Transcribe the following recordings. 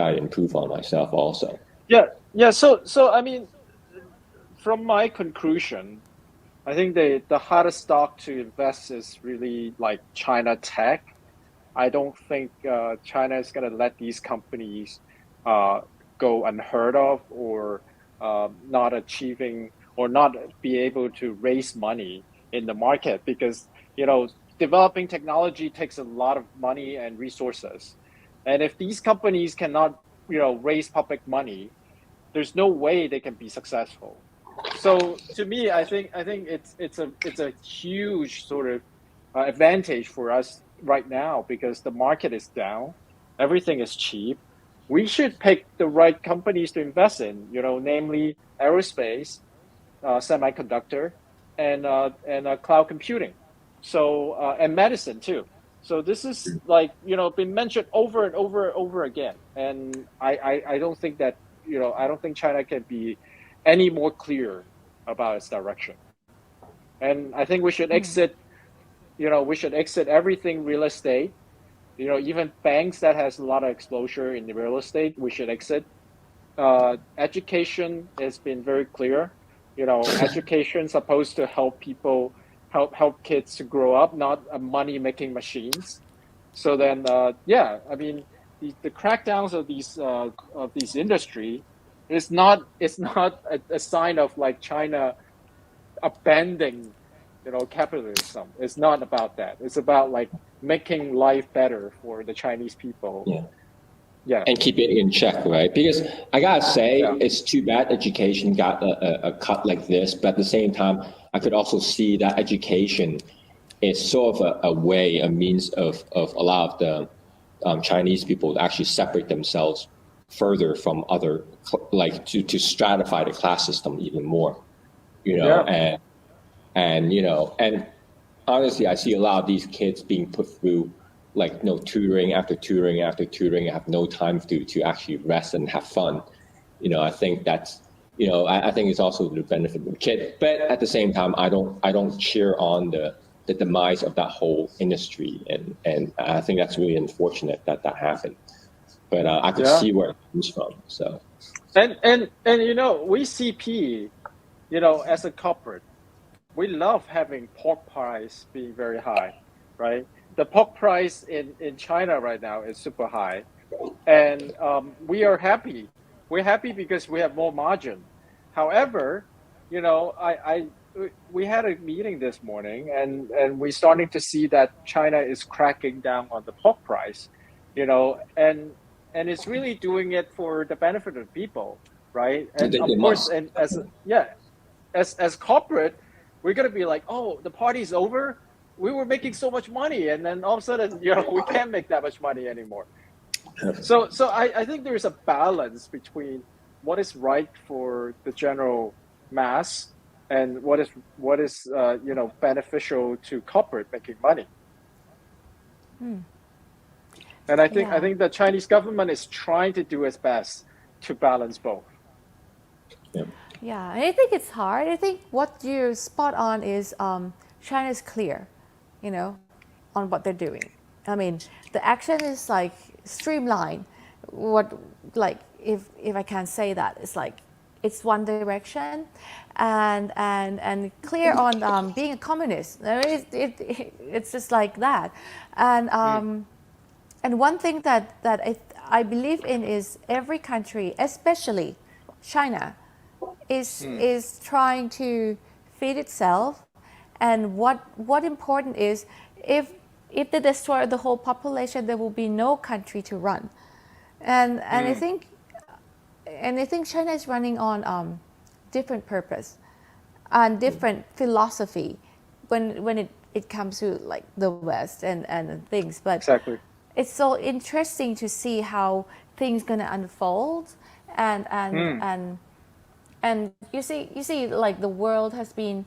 got to improve on myself also. Yeah. So I mean, from my conclusion, I think the hardest stock to invest is really like China tech. I don't think China is going to let these companies uh, go unheard of or not achieving or not be able to raise money in the market because developing technology takes a lot of money and resources, and if these companies cannot raise public money, there's no way they can be successful. So to me, I think it's a huge sort of advantage for us right now because the market is down, everything is cheap. We should pick the right companies to invest in, namely aerospace, semiconductor, and cloud computing. So and medicine too. So this is like been mentioned over and over and over again, and I don't think that I don't think China can be any more clear about its direction. And I think we should exit. We should exit everything real estate. Even banks that has a lot of exposure in the real estate, we should exit. Education has been very clear. Education supposed to help people, help kids to grow up, not money making machines. So then, yeah, I mean, the crackdowns of these industry is not a sign of like China abandoning, capitalism. It's not about that. It's about like making life better for the Chinese people. Yeah. Yeah. And keep it in check, right? Because I gotta say, Yeah. it's too bad education got a cut like this. But at the same time, I could also see that education is sort of a means of a lot of the Chinese people to actually separate themselves further from other, like to stratify the class system even more, Yeah. and honestly, I see a lot of these kids being put through like tutoring after tutoring after tutoring, and have no time to actually rest and have fun. I think that's I think it's also the benefit of the kid, but at the same time, I don't cheer on the demise of that whole industry, and I think that's really unfortunate that happened. But I could Yeah. see where it comes from. So And we CP, as a corporate, we love having pork price being very high, right? The pork price in China right now is super high, and we are happy. We're happy because we have more margin. However, we had a meeting this morning, and we're starting to see that China is cracking down on the pork price, and it's really doing it for the benefit of people, right? And they of course, must. and as corporate, we're gonna be like, oh, the party's over. We were making so much money, and then all of a sudden, we can't make that much money anymore. So I think there's a balance between what is right for the general mass and what is beneficial to corporate making money. And I think I Yeah. think the Chinese government is trying to do its best to balance both. Yeah. Yeah, I think it's hard. I think what you're spot on is China's clear, on what they're doing. I mean, the action is like streamlined. What, like, if I can say that, it's like it's one direction, and clear on being a communist. It's just like that, and and one thing that I believe in is every country, especially China, is trying to feed itself, and what important is if they destroy the whole population, there will be no country to run, and I think China is running on different purpose and different philosophy when it comes to like the West and things, but Exactly. it's so interesting to see how things gonna unfold, and you see like the world has been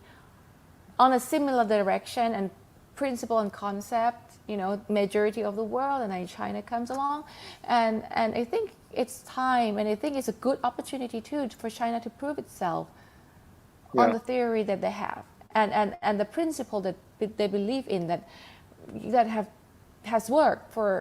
on a similar direction and principle and concept, majority of the world, and then China comes along, and I think it's time, and I think it's a good opportunity too for China to prove itself on Yeah. the theory that they have, and the principle that they believe in, that has worked for